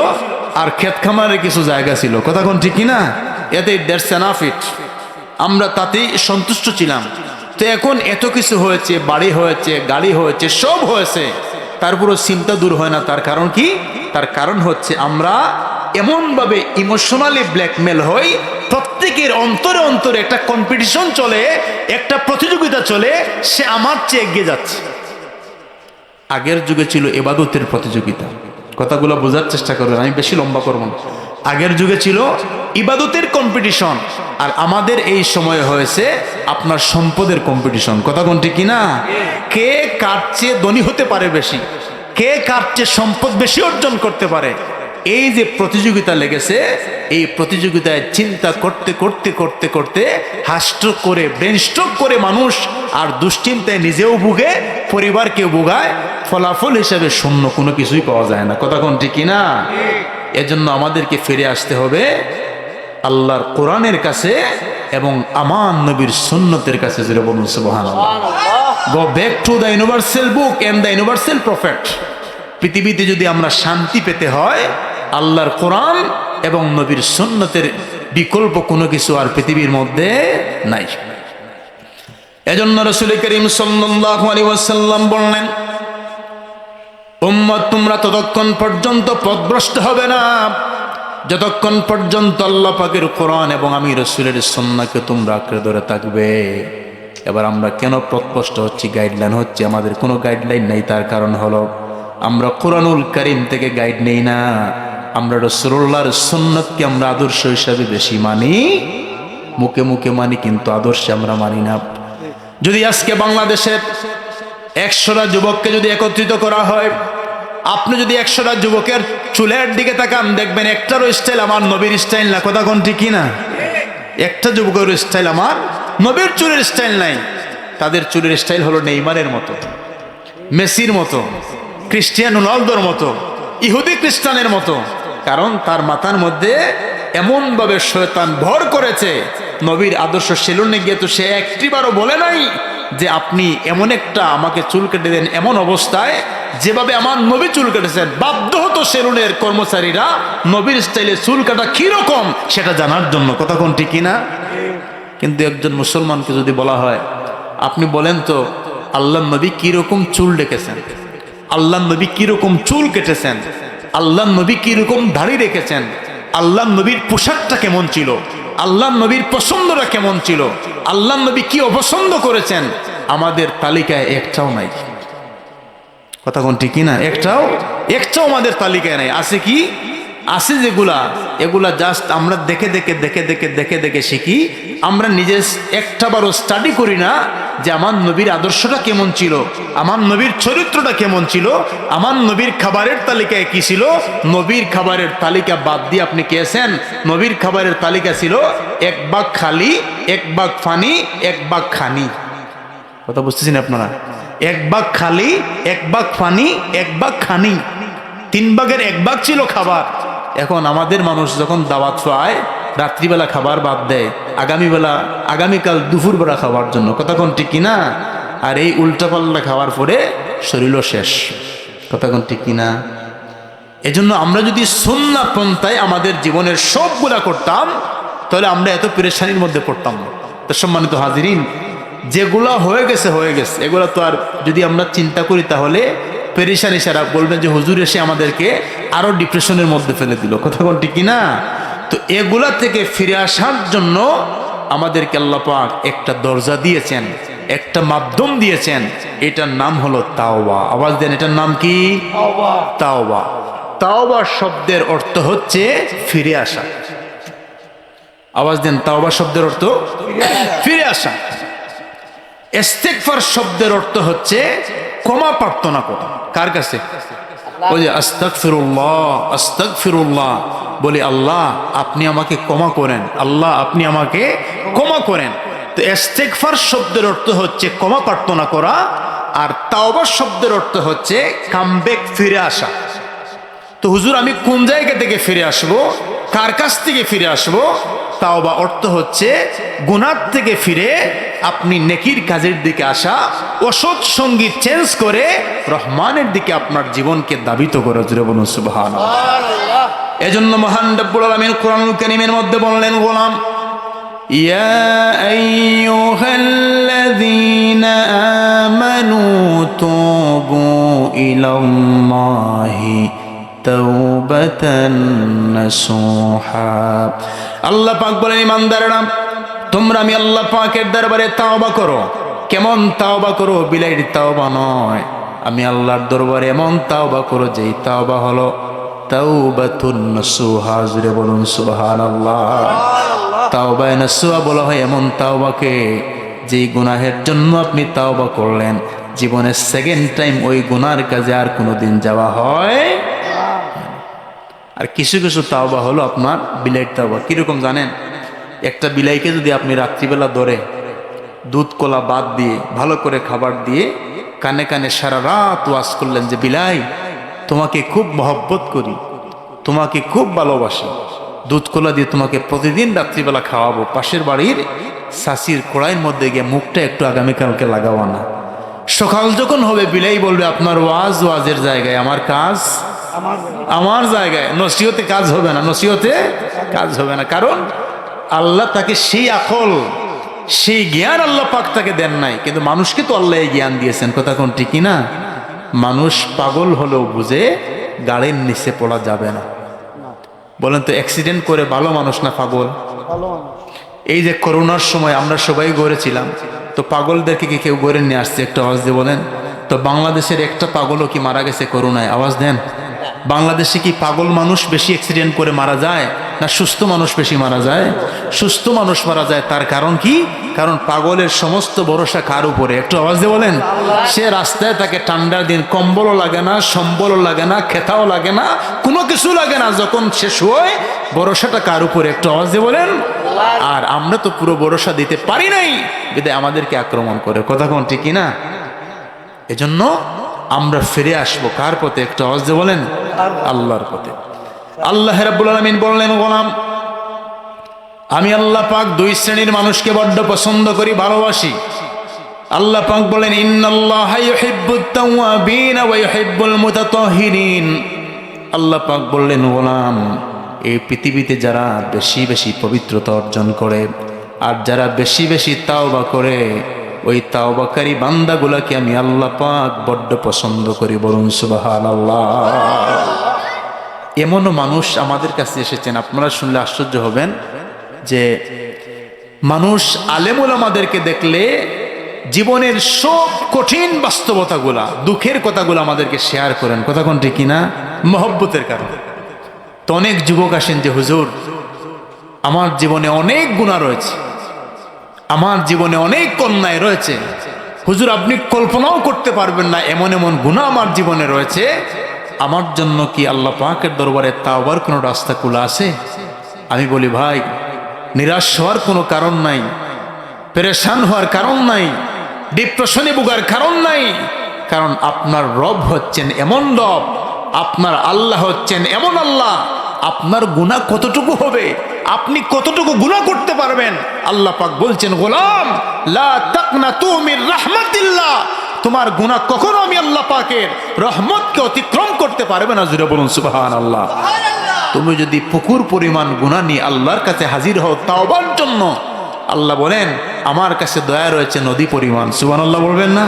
S1: আর ক্ষেত খামারের কিছু জায়গা ছিল। কথা কোন ঠিক কিনা? এতে দ্যাটস এনাফ ইট, আমরা তাতেই সন্তুষ্ট ছিলাম। তো এখন এত কিছু হয়েছে, বাড়ি হয়েছে, গাড়ি হয়েছে, সব হয়েছে, তারপরও চিন্তা দূর হয় না। তার কারণ কি? তার কারণ হচ্ছে আমরা এমনভাবে ইমোশনালি ব্ল্যাকমেল হই, প্রত্যেকের অন্তরে অন্তরে একটা কম্পিটিশন চলে, একটা প্রতিযোগিতা চলে, সে আমার চেয়ে এগিয়ে যাচ্ছে। আগের যুগে ছিল ইবাদতের প্রতিযোগিতা। কথাগুলো বোঝার চেষ্টা করবেন, আমি বেশি লম্বা করব না। আগের যুগে ছিল ইবাদতের কম্পিটিশন, আর আমাদের এই সময় হয়েছে আপনার সম্পদের কম্পিটিশন। কথা কোন ঠিক কিনা? কে কার চেয়ে ধনী হতে পারে বেশি, কে কার চেয়ে সম্পদ বেশি অর্জন করতে পারে, এই যে প্রতিযোগিতা লেগেছে, এই প্রতিযোগিতায় চিন্তা করতে করতে করতে করতে হার্টস্ট্রোক করে, ব্রেন স্ট্রোক করে মানুষ আর দুশ্চিন্তায় নিজেও ভুগে, পরিবারকেও ভোগায়, ফলাফল হিসাবে শূন্য, কোনো কিছুই পাওয়া যায় না। কথা কোন ঠিক কিনা? এজন্য আমাদেরকে ফিরে আসতে হবে আল্লাহর কোরআনের কাছে এবং আমার নবীর সুন্নতের কাছে। যেটা বলুন সুবহানাল্লাহ। Go back to the universal book and the universal prophet. পৃথিবীতে যদি আমরা শান্তি পেতে হয়, আল্লাহর কোরআন এবং নবীর সুন্নতের বিকল্প কোনো কিছু আর পৃথিবীর মধ্যে নাই। এজন্য রাসূল করিম সাল্লাল্লাহু আলাইহি ওয়াসাল্লাম বললেন, উম্মত তোমরা ততক্ষণ পর্যন্ত পথভ্রষ্ট হবে না যতক্ষণ পর্যন্ত আল্লাহ পাকের কোরআন এবং আমি রাসূলের সুন্নাহকে তোমরা আঁকড়ে ধরে থাকবে। এবার আমরা কেন পথভ্রষ্ট হচ্ছি? গাইডলাইন হচ্ছে, আমাদের কোনো গাইডলাইন নাই। তার কারণ হলো আমরা কোরআনুল কারীম থেকে গাইড নেই না, আমরা রাসূলুল্লাহর সুন্নাতকে আমরা আদর্শ হিসাবে বেশি মানি, মুখে মুখে মানি কিন্তু আদর্শে আমরা মানি না। যদি আজকে বাংলাদেশের 100টা যুবককে যদি একত্রিত করা হয়, আপনি যদি 100টা যুবকের চুলের দিকে তাকান, দেখবেন একটারও স্টাইল আমার নবীর স্টাইল না। কথা কোন ঠিক কিনা? একটা যুবকের স্টাইল আমার নবীর চুলের স্টাইল নাই। তাদের চুলের স্টাইল হলো নেইমারের মতো, মেসির মতো, ক্রিস্টিয়ানো রোনালদোর মতো, ইহুদি খ্রিস্টানের মতো। কারণ তার মাথার মধ্যে এমনভাবে শয়তান ভর করেছে, নবীর আদর্শ সেলুনে গিয়ে তো সে একটিবারও বলে নাই যে আপনি এমন একটা আমাকে চুল কেটে দেন, এমন অবস্থায় যেভাবে আমার নবী চুল কেটেছেন। বাধ্য হতো সেলুনের কর্মচারীরা নবীর স্টাইলে চুল কাটা কিরকম সেটা জানার জন্য। কথা কোন ঠিক কিনা? কিন্তু একজন মুসলমানকে যদি বলা হয় আপনি বলেন তো আল্লাহ নবী কিরকম চুল রেখেছেন, আল্লাহ নবী কিরকম চুল কেটেছেন, আল্লাহ নবী কিরকম দাড়ি রেখেছেন, আল্লাহ নবীর পোশাকটা কেমন ছিল, আল্লাহ নবীর পছন্দটা কেমন ছিল, আল্লাহ নবী কি অপছন্দ করেছেন, আমাদের তালিকায় একটাও নাই। কথা কোন ঠিক কিনা? একটাও আমাদের তালিকায় নাই। আছে কি? আছে যেগুলা, এগুলা জাস্ট আমরা দেখে দেখে শিখি। আমরা নিজে একটাবারও স্টাডি করি না যে আমার নবীর আদর্শটা কেমন ছিল, আমার নবীর চরিত্রটা কেমন ছিল, আমার নবীর খাবারের তালিকায় কি ছিল। নবীর খাবারের তালিকা বাদ দিয়ে আপনি খেয়েছেন? নবীর খাবারের তালিকা ছিল এক বাগ খালি, এক বাগ ফানি, এক বাগ খানি। কথা বুঝতেছেন আপনারা? এক বাগ খালি, এক বাগ ফানি, এক বাগ খানি, 3 ভাগের 1 ভাগ ছিল খাবার। এখন আমাদের মানুষ যখন দাওয়াত পায় রাত্রিবেলা খাবার বাদ দেয় আগামীকাল দুপুরবেলা খাওয়ার জন্য। কথা কোন ঠিক কিনা? আর এই উল্টাপাল্টা খাওয়ার পরে শরীরও শেষ। কথা কোন ঠিক কিনা? এজন্য আমরা যদি সুন্নাহ পন্থায় আমাদের জীবনের সবগুলা করতাম তাহলে আমরা এত পেরেশানির মধ্যে পড়তাম না। তো সম্মানিত হাজিরিন, যেগুলা হয়ে গেছে এগুলা তো আর যদি আমরা চিন্তা করি তাহলে পেরেশানি সারা বলবেন যে হুজুর এসে আমাদেরকে আরো ডিপ্রেশনের মধ্যে ফেলে দিল। কথা কোন ঠিক কিনা? তো এগুলা থেকে ফিরে আসার জন্য আমাদেরকে আল্লাহ পাক একটা দরজা দিয়েছেন, একটা মাধ্যম দিয়েছেন, এটার নাম হলো তাওবা। আওয়াজ দেন, এটার নাম কি? তাওবা। তাওবা শব্দের অর্থ হচ্ছে ফিরে আসা। আওয়াজ দেন, তাওবা শব্দের অর্থ ফিরে আসা। ইস্তিগফার শব্দের অর্থ হচ্ছে ক্ষমা প্রার্থনা করা। কার কাছে? ওই যে আস্তাগফিরুল্লাহ বলি, আল্লাহ আপনি আমাকে ক্ষমা করেন, আল্লাহ আপনি আমাকে ক্ষমা করেন। তো ইস্তিগফার শব্দের অর্থ হচ্ছে ক্ষমা প্রার্থনা করা, আর তাওবা শব্দের অর্থ হচ্ছে কামব্যাক, ফিরে আসা। তো হুজুর আমি কোন জায়গা থেকে ফিরে আসব, কার কাছ থেকে ফিরে আসব? তাওবা অর্থ হচ্ছে গুনাহ থেকে ফিরে আপনি নেকির কাজের দিকে আসা, অসৎ সঙ্গী চেঞ্জ করে রহমানের দিকে আপনার জীবনকে দাবিত করে। জোরে বলুন সুবহানাল্লাহ। এজন্য মহান রব্বুল আলামিন কোরআনুল কারীমের মধ্যে বললেন, গোলাম ইয়া আইয়ুহাল্লাযীনা আমানু তুবু ইলাল্লাহি তাওবাতান নাসুহা। আল্লাহ পাক বলেন, ইমানদাররা তোমরা আমি আল্লাহ পাকের দরবারে তাওবা করো। কেমন তাওবা করো? বিলাইয়ের তাওবা নয়, আমি আল্লাহর দরবারে এমন তাওবা করো যেই তাওবা হলো তাওবাতুন নাসুহা। জোরে বলুন সুবহানাল্লাহ। তাওবায়ে নাসুহা বলা হয় এমন তাওবাকে যেই গুনাহের জন্য আপনি তাওবা করলেন, জীবনের সেকেন্ড টাইম ওই গুনার কাজে আর কোনোদিন যাওয়া হয়। আর কিছু কিছু তাওবা হলো আপনার বিলাইয়ের তাওবা। কিরকম জানেন? একটা বিলাইকে যদি আপনি রাত্রিবেলা ধরে দুধ কলা বাদ দিয়ে ভালো করে খাবার দিয়ে কানে কানে সারা রাত ওয়াজ করলেন যে বিলাই তোমাকে খুব মহব্বত করি, তোমাকে খুব ভালোবাসি, দুধ কলা দিয়ে তোমাকে প্রতিদিন রাত্রিবেলা খাওয়াবো, পাশের বাড়ির শাশির কড়াইয়ের মধ্যে গিয়ে মুখটা একটু আগামীকালকে লাগাবো না। সকাল যখন হবে বিলাই বলবে আপনার ওয়াজের জায়গায় আমার কাজ, আমার জায়গায় নসিহতে কাজ হবে না, নসিহতে কাজ হবে না। কারণ আল্লাহ তাকে সেই আকল, সেই জ্ঞান আল্লাহ পাক তাকে দেন নাই, কিন্তু মানুষকে তো আল্লাহ এই জ্ঞান দিয়েছেন। কথা কোন ঠিক না? মানুষ পাগল হলেও বুঝে গাড়ির নিচে পড়া যাবে না। বলেন তো অ্যাক্সিডেন্ট করে ভালো মানুষ না পাগল? এই যে করোনার সময় আমরা সবাই গড়েছিলাম, তো পাগলদেরকে কি কেউ গড়ে নিয়ে আসছে? একটা আওয়াজ দিয়ে বলেন তো। বাংলাদেশের একটা পাগলও কি মারা গেছে করোনায়? আওয়াজ দেন। বাংলাদেশে কি পাগল মানুষ বেশি অ্যাক্সিডেন্ট করে মারা যায় না সুস্থ মানুষ বেশি মারা যায়? সুস্থ মানুষ মারা যায়। তার কারণ কি? কারণ পাগলের সমস্ত ভরসা কার উপরে? একটু আওয়াজ দিয়ে বলেন। সে রাস্তায় তাকে ঠান্ডার দিন কম্বলও লাগে না, সম্বলও লাগে না, খেতাও লাগে না, কোনো কিছু লাগে না। যখন শেষ হয় ভরসাটা কার উপরে? একটু আওয়াজ দিয়ে বলেন। আর আমরা তো পুরো ভরসা দিতে পারি নাই, বিধায় আমাদেরকে আক্রমণ করে। কথা কোন ঠিক না? এজন্য আমরা ফিরে আসবো কার পথে? একটু আওয়াজ দিয়ে বলেন, আল্লাহর পথে। আল্লাহ রাব্বুল আলামিন বললেন, গোলাম আমি আল্লাহ পাক দুই শ্রেণীর মানুষকে বড্ড পছন্দ করি, ভালোবাসি। আল্লাহ পাক বলেন, ইন্নাল্লাহা ইউহিব্বুত তাওয়াবিন ওয়া ইউহিব্বুল মুতাতাহহিরিন। আল্লাহ পাক বললেন, গোলাম এই পৃথিবীতে যারা বেশি বেশি পবিত্রতা অর্জন করে আর যারা বেশি বেশি তাওবা করে, ওই তাওবাকারী বান্দাগুলাকে আমি আল্লাহ পাক বড্ড পছন্দ করি। বলুন সুবহানাল্লাহ। এমনও মানুষ আমাদের কাছে এসেছেন, আপনারা শুনলে আশ্চর্য হবেন, যে মানুষ আলেমুল আমাদেরকে দেখলে জীবনের সব কঠিন বাস্তবতাগুলা, দুঃখের কথাগুলো আমাদেরকে শেয়ার করেন। কথা কোন ঠিক কিনা? মহব্বতের কারণে। তো অনেক যুবক আসেন যে, হুজুর আমার জীবনে অনেক গুনাহ রয়েছে, আমার জীবনে অনেক অন্যায় রয়েছে, হুজুর আপনি কল্পনাও করতে পারবেন না এমন এমন গুনাহ আমার জীবনে রয়েছে, আমার জন্য কি আল্লাহ পাকের দরবারে তাওবার কোনো রাস্তা খোলা আছে? আমি বলি, ভাই নিরাশ হওয়ার কোনো কারণ নাই, পেরেশান হওয়ার কারণ নাই, ডিপ্রেশনে ভোগার কারণ নাই। কারণ আপনার রব হচ্ছেন এমন রব, আপনার আল্লাহ হচ্ছেন এমন আল্লাহ, আপনার গুনাহ কতটুকু হবে, আপনি কতটুকু গুনাহ করতে পারবেন। আল্লাহ পাক বলছেন, গোলাম লা তাকনাতু মির রাহমাতিল্লাহ, তোমার গুনাহ কখনো আমি আল্লাহ পাকের রহমতকে অতিক্রম করতে পারবে না। জুড়ে বলুন সুবহানাল্লাহ। তুমি যদি পুকুর পরিমাণ গুনাহ নিয়ে আল্লাহর কাছে হাজির হও তাওবার জন্য, আল্লাহ বলেন আমার কাছে দয়া রয়েছে নদী পরিমাণ। সুবহানাল্লাহ বলবেন না?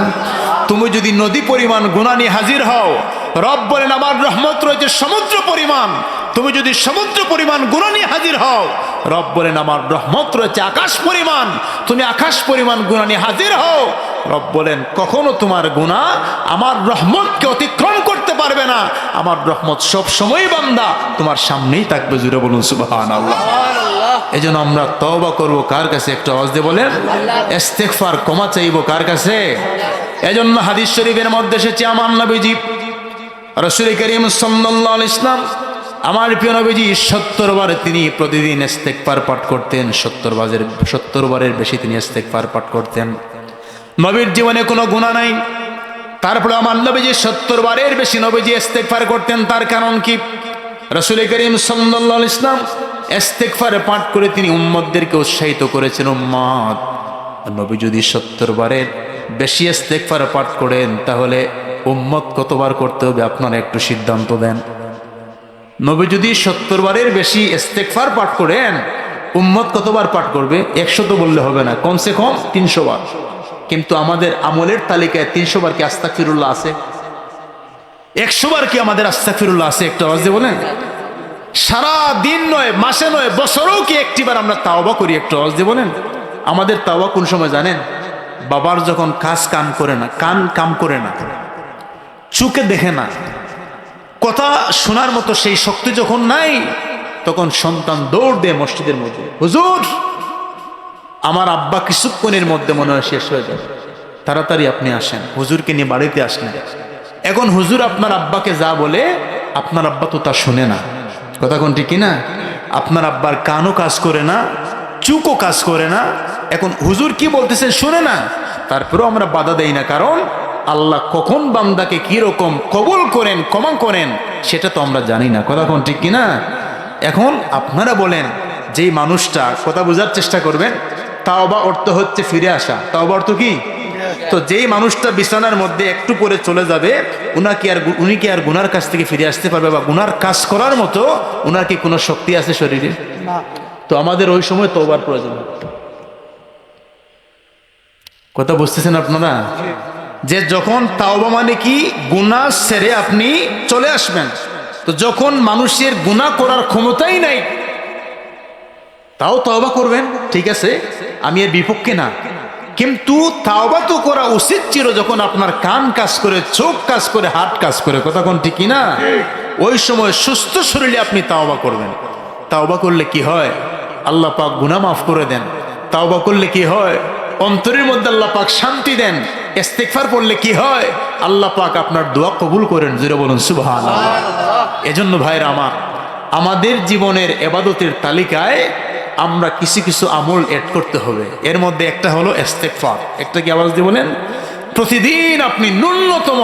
S1: তুমি যদি নদী পরিমাণ গুনাহ নিয়ে হাজির হও, রব বলেন আমার রহমত রয়েছে সমুদ্র পরিমাণ। তুমি যদি সমুদ্র পরিমাণ গুনাহ নিয়ে হাজির হও, রব বলেন আমার রহমত রয়েছে আকাশ পরিমাণ। তুমি আকাশ পরিমাণ গুনাহ নিয়ে হাজির হও, রব বলেন কখনো তোমার গুনাহ আমার রহমতকে অতিক্রম করতে পারবে না। আমার রহমত সব সময় বান্দা তোমার সামনেই থাকবে। জুড়ে বলুন সুবহানাল্লাহ। এজন্য আমরা তওবা করব কার কাছে? একটু আওয়াজ দিয়ে বলেন। ইস্তিগফার ক্ষমা চাইব কার কাছে? এজন্য হাদিস শরীফের মধ্যে এসেছে, আমার নবীজি রাসূল করিম সাল্লাল্লাহু আলাইহি ওয়াসাল্লাম, আমার প্রিয় নবীজি 70 বার তিনি প্রতিদিন ইস্তিগফার পাঠ করতেন। 70 বারের বেশি তিনি ইস্তিগফার পাঠ করতেন। নবীর জীবনে কোনো গুনাহ নাই, তারপরে আমার নবীজি 70 বারের বেশি নবীজি ইস্তিগফার করতেন। তার কারণ কি? রাসূল করিম সাল্লাল্লাহু আলাইহি ওয়াসাল্লাম ইস্তিগফার পাঠ করে তিনি উম্মতদেরকে উৎসাহিত করেছেন, উম্মত নবী যদি 70 বারের বেশি ইস্তিগফার পাঠ করেন তাহলে উম্মত কতবার করতে হবে আপনারা একটু সিদ্ধান্ত দেন। নবী যদি 70 বারের বেশি ইস্তিগফার পাঠ করেন, উম্মত কতবার পাঠ করবে? 100 তো বললে হবে না, কমসে কম 300 বার। কিন্তু আমাদের আমলের তালিকায় 300 বার কি আস্তাগফিরুল্লাহ আছে? 100 বার কি আমাদের আস্তাগফিরুল্লাহ আছে? একটু আওয়াজ দিয়ে বলেন। সারা দিন নয়, মাসে নয়, বছরেও কি একটিবার আমরা তাওবা করি? একটু আওয়াজ দিয়ে বলেন। আমাদের তাওবা কোন সময় জানেন? বাবার যখন কান করে না, কাম করে না, চোখে দেখে না, কথা শোনার মতো সেই শক্তি যখন নাই, তখন সন্তান দৌড় দেয় মসজিদের মধ্যে, হুজুর আমার আব্বা কিছুক্ষণের মধ্যে মনে হয় শেষ হয়ে যাবে, তাড়াতাড়ি আপনি আসেন, হুজুরকে নিয়ে বাড়িতে আসলেন। এখন হুজুর আপনার আব্বাকে যা বলে, আপনার আব্বা তো তা শুনে না। কথা কোন ঠিক কিনা? আপনার আব্বার কানও কাজ করে না, চুকও কাজ করে না। এখন হুজুর কি বলতেছেন শুনে না, তারপরেও আমরা বাধা দেই না, কারণ আল্লাহ কখন বান্দাকে কি রকম কবুল করেন, ক্ষমা করেন, সেটা তো আমরা জানি না। কথা কোন ঠিক কিনা? এখন আপনারা বলেন, যেই মানুষটা, কথা বোঝার চেষ্টা করবেন, তাওবা অর্থ হচ্ছে ফিরে আসা। তাওবা অর্থ কি? তো যেই মানুষটা বিছানার মধ্যে একটু পরে চলে যাবে, উনি কি আর গুনার কাছ থেকে ফিরে আসতে পারবে? বা গুনার কাজ করার মতো উনার কি কোনো শক্তি আছে শরীরে? তো আমাদের ওই সময় তওবার প্রয়োজন। কথা বুঝতেছেন আপনারা? যে যখন তাওবা মানে কি, গুনাহ ছেড়ে আপনি চলে আসবেন। তো যখন মানুষের গুনাহ করার ক্ষমতাই নাই, তাও তাওবা করবেন, ঠিক আছে, আমি এর বিপক্ষে না, কিন্তু তাওবা তো করা উচিত ছিল যখন আপনার কান কাজ করে, চোখ কাজ করে, হাত কাজ করে। কথা কোন ঠিক কিনা? ওই সময় সুস্থ শরীরে আপনি তাওবা করবেন। তাওবা করলে কি হয়? আল্লাহ পাক গুনাহ মাফ করে দেন। তাওবা করলে কি হয়? অন্তরের মধ্যে আল্লাহ পাক শান্তি দেন। ইস্তিগফার পড়লে কি হয়? আল্লাহ পাক আপনার দোয়া কবুল করেন। জোরে বলুন সুবহানাল্লাহ। এজন্য ভাইরা আমার, আমাদের জীবনের ইবাদতের তালিকায় আমরা কিছু কিছু আমল এড করতে হবে। এর মধ্যে একটা হলো ইস্তিগফার। একটা কি আওয়াজ দিয়ে বলেন? প্রতিদিন আপনি ন্যূনতম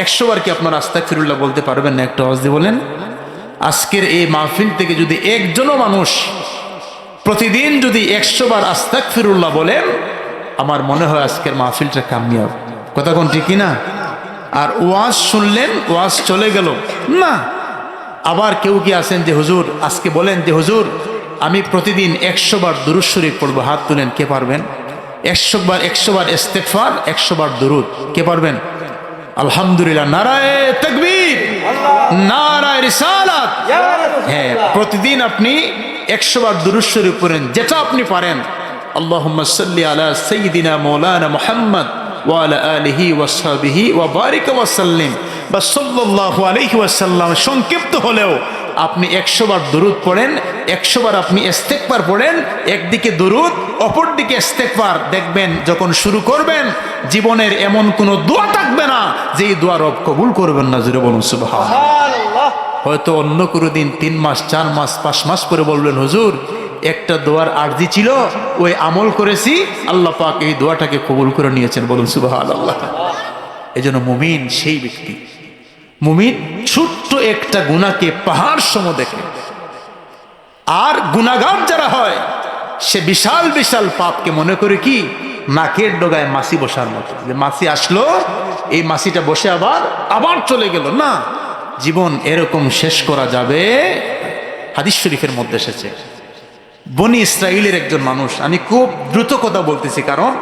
S1: 100 বার কি আপনার আস্তাগফিরুল্লাহ বলতে পারবেন না? একটা আওয়াজ দিয়ে বলেন। আজকের এই মাহফিল থেকে যদি একজনও মানুষ প্রতিদিন যদি 100 বার আস্তাগফিরুল্লাহ বলেন, আমার মনে হয় আজকের মাহফিলটা কামিয়াব। কথা কোন ঠিক কিনা? আর ওয়াজ শুনলেন, ওয়াজ চলে গেল না। আবার কেউ কি আছেন যে হুজুর আজকে বলেন যে হুজুর আমি প্রতিদিন 100 বার দুরূদ শরীফ পড়বো? হাত তুলেন, কে পারবেন? 100 বার ইস্তেগফার, 100 বার দুরূদ, কে পারবেন? আলহামদুলিল্লাহ, নারায়ে তাকবীর, নারায়ে রিসালাত। হ্যাঁ, প্রতিদিন আপনি 100 বার দুরূদ শরীফ পড়েন, যেটা আপনি পারেন। আল্লাহুম্মা সাল্লি আলা সাইয়্যিদিনা মাওলানা মুহাম্মদ ওয়া আলা আলিহি ওয়া সাহবিহি ওয়া বারিক ওয়া সাল্লিম বা সাল্লাল্লাহু আলাইহি ওয়াসাল্লাম। সংক্ষিপ্ত হলেও আপনি 100 বার দুরূদ পড়েন, 100 বার আপনি ইস্তেগফার পড়েন। একদিকে দুরূদ, অপর দিকে ইস্তেগফার। দেখবেন যখন শুরু করবেন জীবনের এমন কোনো দোয়া থাকবে না যে এই দোয়া রব কবুল করবেন না। জোরে বলুন সুবহানাল্লাহ। হয়তো অন্য কোনো দিন 3 মাস 4 মাস 5 মাস পরে বলবেন হুজুর একটা দোয়ার আরজি ছিল, ওই আমল করেছি, আল্লাহ পাক এই দোয়াটাকে কবুল করে নিয়েছেন। বলুন সুবহানাল্লাহ। এজন্য মুমিন সেই ব্যক্তি, মুমিন ছোট্ট একটা গুনাহকে পাহাড় সম দেখে। আর গুনাহগার যারা হয় সে বিশাল বিশাল পাপকে মনে করে কি নাকের ডগায় মাছি বসার মতো, যে মাছি আসলো, এই মাছিটা বসে আবার চলে গেল। না, জীবন এরকম শেষ করা যাবে। হাদিস শরীফের মধ্যে এসেছে, বনি ইসরাইলের একজন মানুষ, আমি খুব দ্রুত কথা বলতেছি কারণ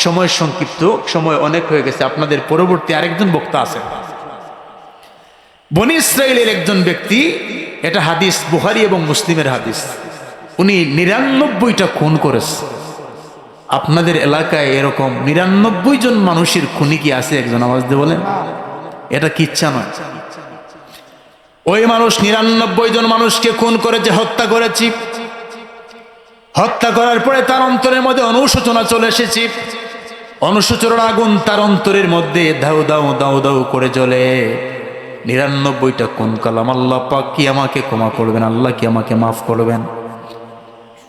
S1: সময় সংক্ষিপ্ত, সময় অনেক হয়ে গেছে, আপনাদের পরবর্তী আরেকজন বক্তা আছেন। বনি ইসরাইলের একজন ব্যক্তি, এটা হাদিস বুখারী এবং মুসলিমের হাদিস, উনি 99টা খুন করেছে। আপনাদের এলাকায় এরকম 99 জন মানুষের খুনি কি আছে? একজন আওয়াজ দিয়ে বলেন। এটা কিচ্ছা নয়। ওই মানুষ 99 জন মানুষকে খুন করেছে, হত্যা করেছি। হত্যা করার পরে তার অন্তরের মধ্যে অনুশোচনা চলে এসেছে। অনুশোচনার আগুন তার অন্তরের মধ্যে দাউ দাউ দাউ দাউ করে জ্বলে। 99টা কোন কালাম, আল্লাহ পাক কি আমাকে ক্ষমা করবেন? আল্লাহ কি আমাকে মাফ করবেন?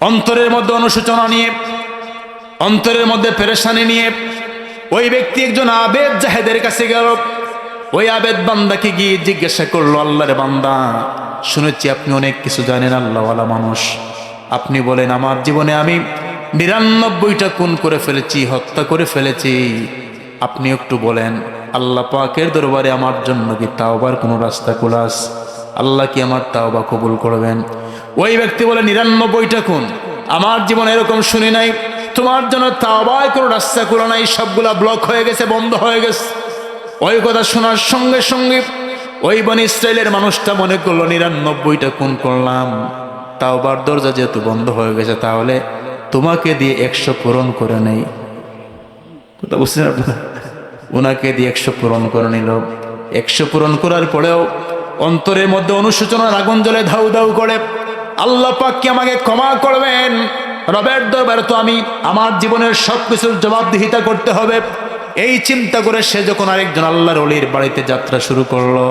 S1: অন্তরের মধ্যে অনুশোচনা নিয়ে, অন্তরের মধ্যে পেরেশানি নিয়ে ওই ব্যক্তি একজন আবেদ জাহেদের কাছে গেল। ওই আবেদ বান্দাকে গিয়ে জিজ্ঞাসা করলো, আল্লাহর বান্দা, শুনেছি আপনি অনেক কিছু জানেন, আল্লাহওয়ালা মানুষ, আপনি বলেন আমার জীবনে আমি 99টা খুন করে ফেলেছি, হত্যা করে ফেলেছি, আপনি একটু বলেন আল্লাহ পাকের দরবারে আমার জন্য কি তাওবার কোনো রাস্তা খোলা আছে? আল্লাহ কি আমার তাওবা কবুল করবেন? ওই ব্যক্তি বলে 99টা খুন আমার জীবনে এরকম শুনি নাই, তোমার জন্য তাওবায় কোনো রাস্তা খোলা নাই, সবগুলা ব্লক হয়ে গেছে, বন্ধ হয়ে গেছে। ওই কথা শোনার সঙ্গে সঙ্গে ওই বনি ইসরাইলের মানুষটা মনে করলো 99টা খুন করলাম, তাওবার দরজা যেহেতু বন্ধ হয়ে গেছে, তাহলে তোমাকে দিয়ে 100 পূরণ করে নেই। কথা বুঝছেন আপনারা? ওনাকে দিয়ে 100 পূরণ করে নিল। 100 পূরণ করার পরেও অন্তরের মধ্যে অনুশোচনার আগুন জ্বলে ধাউ ধাউ করে, আল্লাহ পাক কি আমাকে ক্ষমা করবেন? রবের দরবারে তো আমি আমার জীবনের সবকিছুর জবাবদিহিতা করতে হবে। এই চিন্তা করে সে যখন আরেকজন আল্লাহর ওলির বাড়িতে যাত্রা শুরু করলো,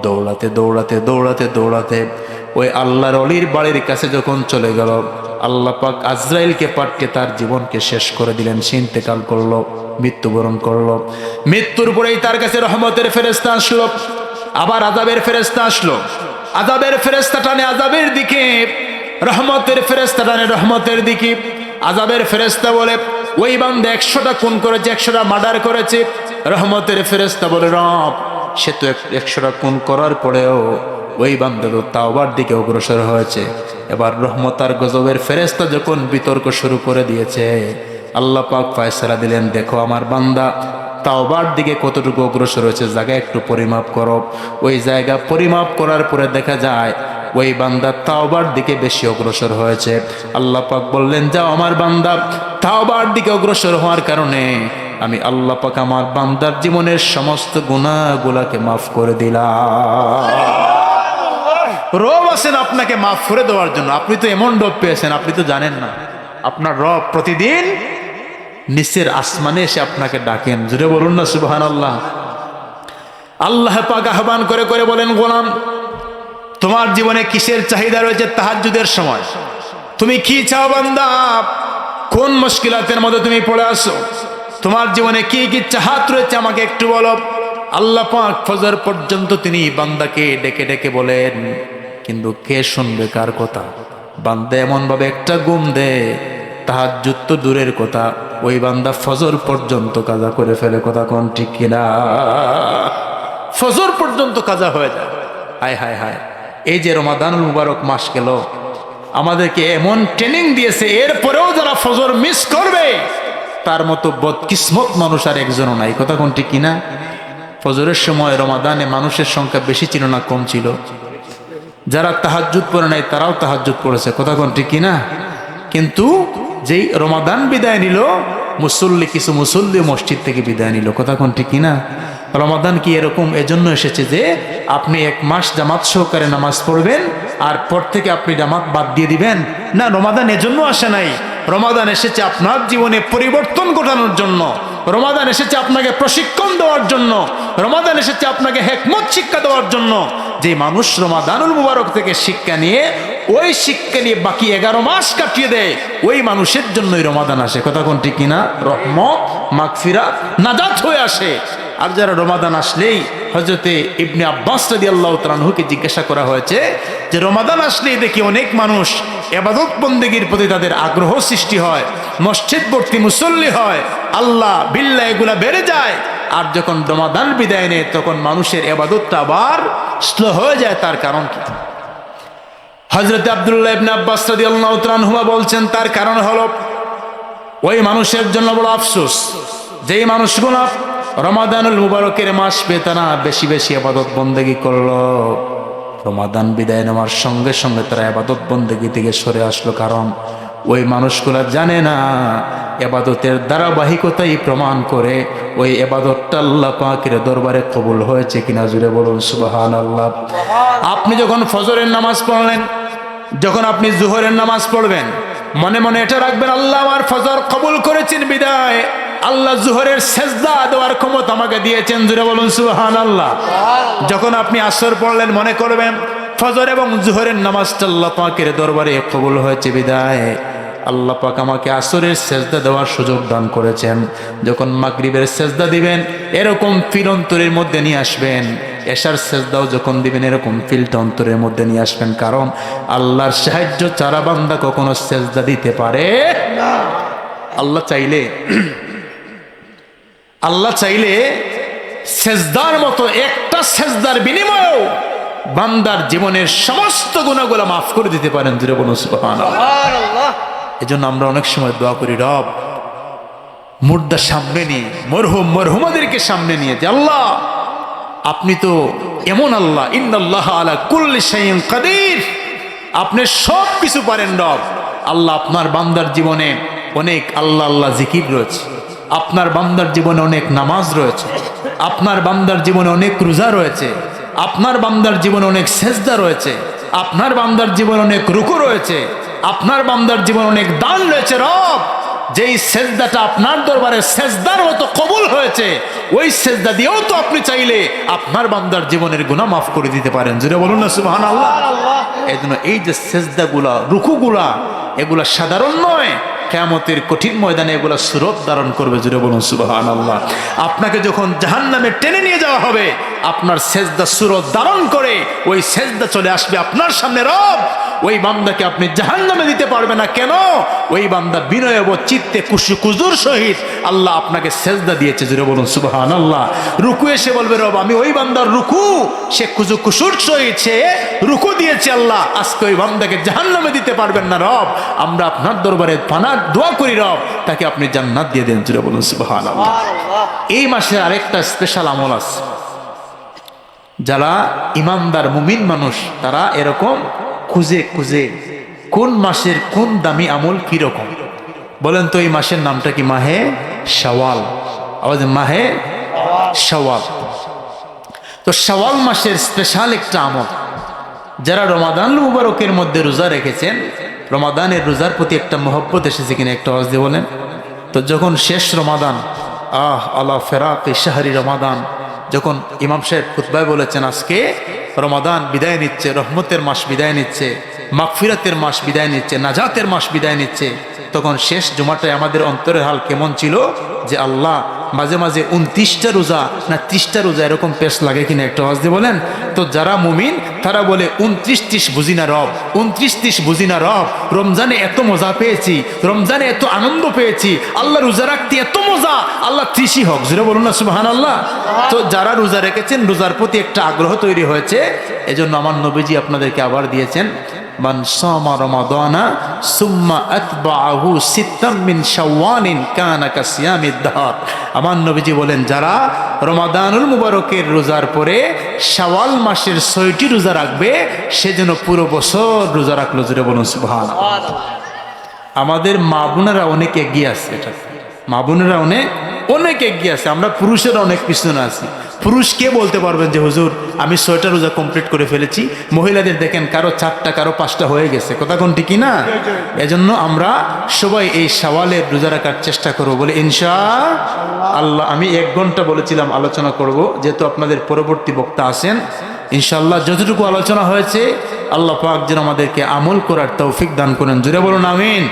S1: দৌড়াতে দৌড়াতে দৌড়াতে দৌড়াতে ওই আল্লাহর ওলির বাড়ির কাছে যখন চলে গেল, আল্লাহ পাক আজরাইলকে পাঠিয়ে তার জীবনকে শেষ করে দিলেন। সে ইন্তেকাল করলো, মৃত্যুবরণ করলো। মৃত্যুর পরেই তার কাছে রহমতের ফেরেশতা আসলো, আবার আযাবের ফেরেশতা আসলো। আযাবের ফেরেশতা টানে আযাবের দিকে, রহমতের ফেরেশতা টানে রহমতের দিকে। আযাবের ফেরেশতা বলে ওই বান্দা 100টা খুন করেছে, 100টা মার্ডার করেছে। রহমতের ফেরেশতা বলে রব, সে তো 100টা খুন করার পরেও ওই বান্দা তো তাওবার দিকে অগ্রসর হয়েছে। এবার রহমত আর গজবের ফেরেশতা যখন বিতর্ক শুরু করে দিয়েছে, আল্লাহ পাক ফয়সালা দিলেন, দেখো আমার বান্দা তাওবার দিকে কতটুকু অগ্রসর হয়েছে, জায়গা একটু পরিমাপ করো। ওই জায়গা পরিমাপ করার পরে দেখা যায় ওই বান্দা তাওবার দিকে বেশি অগ্রসর হয়েছে। আল্লাহ পাক বললেন, যাও আমার বান্দা তাওবার দিকে অগ্রসর হওয়ার কারণে আমি আল্লাহ পাক আমার বান্দার জীবনের সমস্ত গুনাহগুলোকে মাফ করে দিলাম। রব আছেন আপনাকে মাফ করে দেওয়ার জন্য। আপনি তো এমন রব পেয়েছেন, আপনি তো জানেন না। আপনার রব প্রতিদিন নিচের আসমানে এসে আপনাকে ডাকেন। জুড়ে বলুন না সুবহানাল্লাহ। আল্লাহ পাক আহ্বান করে করে বলেন, গোলাম তোমার জীবনে কিসের চাহিদা রয়েছে? তাহাজ্জুদের সময় তুমি কি চাও বান্দা? কোন মুশকিলাতের মধ্যে তুমি পড়ে আসো? তোমার জীবনে কি কি চাহাত রয়েছে আমাকে একটু বলো। আল্লাহ পাক ফজর পর্যন্ত তিনি বান্দাকে ডেকে ডেকে বলেন, কিন্তু কে শুনবে কার কথা? বান্দা এমন ভাবে একটা ঘুম দেয়, তাহাজ্জুদ তো দূরের কথা, ওই বান্দা ফজর পর্যন্ত কাজা করে ফেলে। কথা কোন ঠিক কিনা? ফজর পর্যন্ত কাজা হয়ে যায়। হায় হায় হায়, এই যে রমাদানুল মুবারক মাস গেল, আমাদেরকে এমন ট্রেনিং দিয়েছে, এরপরেও যারা ফজর মিস করবে তার মতো বদকিসমত মানুষ আর একজনও নাই। কথা কোন ঠিক কিনা? ফজরের সময় রমাদানে মানুষের সংখ্যা বেশি ছিল না কম ছিল? যারা তাহাজ্জুদ পড়ে নাই তারাও তাহাজ্জুদ পড়েছে। কথা কোন ঠিক কিনা? কিন্তু যেই রমাদান বিদায় নিল, কিছু মুসল্লি মসজিদ থেকে বিদায় নিল। কথা কোন ঠিক কিনা? রমাদান কি এরকম এজন্য এসেছে যে আপনি এক মাস জামাত সহকারে নামাজ পড়বেন আর পর থেকে আপনি জামাত বাদ দিয়ে দিবেন? না, রমাদান এজন্য আসে নাই। রমাদান এসেছে আপনার জীবনে পরিবর্তন ঘটানোর জন্য। রমাদান এসেছে আপনাকে প্রশিক্ষণ দেওয়ার জন্য। রমাদান এসেছে আপনাকে হেকমত শিক্ষা দেওয়ার জন্য। যে মানুষ রমাদানুল মুবারক থেকে শিক্ষা নিয়ে ওই শিক্ষা নিয়ে বাকি 11 মাস কাটিয়ে দেয়, ওই মানুষের জন্যই রমাদান আসে। কথা কোন ঠিক কিনা? রহমত, মাগফিরাত, নাজাত হয়ে আসে। আর যারা রমাদান আসলেই, হযরতে ইবনে আব্বাস রাদিয়াল্লাহু তাআলা আনহুকে জিজ্ঞাসা করা হয়েছে যে রমাদান আসলেই দেখি অনেক মানুষ ইবাদত বন্দেগীর প্রতি তাদের আগ্রহ সৃষ্টি হয়, মসজিদ ভর্তি মুসল্লি হয়, আল্লাহ বিল্লাহ এগুলা বেড়ে যায়। আর যখন রমাদান বিদায় নেয় তখন মানুষের ইবাদতটা আবার স্লো হয়ে যায়। তার কারণ কি? হযরত আব্দুল্লাহ ইবনে আব্বাস রাদিয়াল্লাহু তাআলা আনহুমা বলছেন তার কারণ হলো ওই মানুষের জন্য বড় আফসোস যেই মানুষগুলো রমাদানুল মুবারকের মাস পেয়ে তারা বেশি বেশি ইবাদত বন্দেগী করলো, রমাদান বিদায় নেওয়ার সঙ্গে সঙ্গে তারা ইবাদত বন্দেগী থেকে সরে আসলো। কারণ ওই মানুষগুলা জানে না ইবাদতের ধারাবাহিকতাই প্রমাণ করে ওই ইবাদতটা আল্লাহ পাকের দরবারে কবুল হয়েছে কিনা। জুড়ে বলুন সুবহানাল্লাহ। আপনি যখন ফজরের নামাজ পড়লেন, যখন আপনি জোহরের নামাজ পড়বেন, মনে মনে এটা রাখবেন আল্লাহ আমার ফজর কবুল করেছেন বিদায় আল্লাহ জোহরের সেজদা দেওয়ার ক্ষমতা আমাকে দিয়েছেন। জুড়ে বলুন সুবহানাল্লাহ। যখন আপনি আসর পড়লেন, মনে করবেন ফজর এবং জোহরের নামাজটা আল্লাহ পাকের দরবারে কবুল হয়েছে বিদায় আল্লাহ পাক আমাকে আসরের সেজদা দেওয়ার সুযোগ দান করেছেন। যখন মাগরিবের সেজদা দিবেন এরকম ফিল অন্তরের মধ্যে নিয়ে আসবেন। এশার সেজদাও যখন দিবেন এরকম ফিলটা অন্তরের মধ্যে নিয়ে আসবেন। কারণ আল্লাহর সাহায্য ছাড়া বান্দা কখনো সেজদা দিতে পারে না। আল্লাহ চাইলে সেজদার মতো একটা সেজদার বিনিময়েও বান্দার জীবনের সমস্ত গুনাহগুলো মাফ করে দিতে পারেন। জুড়ে বলুন সুবহানাল্লাহ। এজন্য আমরা অনেক সময় দোয়া করি, রব মুর্দা সামনে নিয়ে, মরহুমাদেরকে সামনে নিয়ে, যে আল্লাহ আপনি তো এমন আল্লাহ, ইন্নাল্লাহ আলা কুল্লি শাইইন কাদির, আপনি সব কিছু পারেন রব। আল্লাহ আপনার বান্দার জীবনে অনেক আল্লাহ আল্লাহ জিকির রয়েছে, আপনার বান্দার জীবনে অনেক নামাজ রয়েছে, আপনার বান্দার জীবনে অনেক রোজা রয়েছে, আপনার বান্দার জীবনে অনেক সেজদা রয়েছে, আপনার বান্দার জীবনে অনেক রুকু রয়েছে, আপনার বান্দার জীবনে অনেক দান রয়েছে। রব যেই সেজদাটা আপনার দরবারে সেজদার মতো কবুল হয়েছে, ওই সেজদা দিয়েও তো আপনি চাইলে আপনার বান্দার জীবনের গুনাহ মাফ করে দিতে পারেন। জুড়ে বলুন না সুবহানাল্লাহ। এজন্য এই যে সেজদাগুলা, রুকুগুলা, এগুলা সাধারণ নয়, কিয়ামতের কঠিন ময়দানে এগুলা সুরত ধারণ করবে। জুড়ে বলুন সুবহানাল্লাহ। আপনাকে যখন জাহান্নামে টেনে নিয়ে যাওয়া হবে, আপনার সেজদা সুরত ধারণ করে ওই সেজদা চলে আসবে আপনার সামনে। রব ওই বান্দাকে আপনি জাহান্নামে দিতে পারবে না। কেন? ওই বান্দা বিনয় ও চিত্তে কুজুর সহিত আল্লাহ আপনাকে সেজদা দিয়েছে। জুড়ে বলুন সুবহানাল্লাহ। রুকু এসে বলবে, রব আমি ওই বান্দার রুকু, সে কুজুর সহিত সে রুকু দিয়েছে, আল্লাহ আজকে ওই বান্দাকে জাহান্নামে দিতে পারবেন না। রব আমরা আপনার দরবারে পানার দোয়া করি, রব তাকে আপনি জান্নাত দিয়ে দেন। জুড়ে বলুন সুবহানাল্লাহ। এই মাসে আরেকটা স্পেশাল আমল আছে। যারা ইমানদার মুমিন মানুষ তারা এরকম খুঁজে খুঁজে কোন মাসের কোন দামি আমল কি রকম। বলেন তো এই মাসের নামটা কি? মাহে শাওয়াল। আওয়াজ, মাহে শাওয়াল। তো শাওয়াল মাসের স্পেশাল একটা আমল, যারা রমাদান মুবারকের মধ্যে রোজা রেখেছেন, রমাদানের রোজার প্রতি একটা মহব্বত এসেছে কিনা একটা আওয়াজ দিয়ে বলেন তো। যখন শেষ রমাদান, আলা ফেরাকি শাহরি রমাদান, যখন ইমাম সাহেব খুতবায় বলেছেন আজকে রমাদান বিদায় নিচ্ছে, রহমতের মাস বিদায় নিচ্ছে, মাগফিরাতের মাস বিদায় নিচ্ছে, নাজাতের মাস বিদায় নিচ্ছে, তখন শেষ জুমাটায় আমাদের অন্তরের হাল কেমন ছিল যে আল্লাহ, মাঝে মাঝে 29টা রোজা না 30টা রোজা এরকম পেশ লাগে কিনা একটা আওয়াজ দিয়ে বলেন তো। যারা মুমিন তারা বলে 29-30 বুঝি না রব, 29-30 বুঝি না রব, রমজানে এত মজা পেয়েছি, রমজানে এত আনন্দ পেয়েছি, আল্লাহ রোজা রাখতে এত মজা, আল্লাহ 30ই হোক, জোরে বলুন না সুবহানাল্লাহ। তো যারা রোজা রেখেছেন রোজার প্রতি একটা আগ্রহ তৈরি হয়েছে, এজন্য আমার নবীজি আপনাদেরকে আবার দিয়েছেন মান সামা রমাদানা সুম্মা আতবাআহু সিত্তাম মিন শাওয়ালিন কানা কাসিয়ামিদ দাহর। আমার নবীজি বলেন যারা রমাদানুল মুবারকের রোজার পরে শাওয়াল মাসের 6টি রোজা রাখবে সে যেন পুরো বছর রোজা রাখলো, জোরে বলুন সুবহানাল্লাহ। আমাদের মা বোনেরা অনেক এগিয়ে আছে, এটা মা বোনেরা অনেক এগিয়ে আছে, আমরা পুরুষেরা অনেক পিছনে আছি। পুরুষ কে বলতে পারবেন যে হুজুর আমি 6টা রোজা কমপ্লিট করে ফেলেছি, মহিলাদের দেখেন কারো 4টা কারো 5টা হয়ে গেছে, কথা কোন ঠিকই না। এজন্য আমরা সবাই এই শাওয়ালের রোজা রাখার চেষ্টা করবো বলে ইনশাআল্লাহ। আমি 1 ঘন্টা বলেছিলাম আলোচনা করব, যেহেতু আপনাদের পরবর্তী বক্তা আছেন, ইনশাআল্লাহ যতটুকু আলোচনা হয়েছে আল্লাহ পাক যেন আমাদেরকে আমল করার তৌফিক দান করেন, জোরে বলুন আমিন।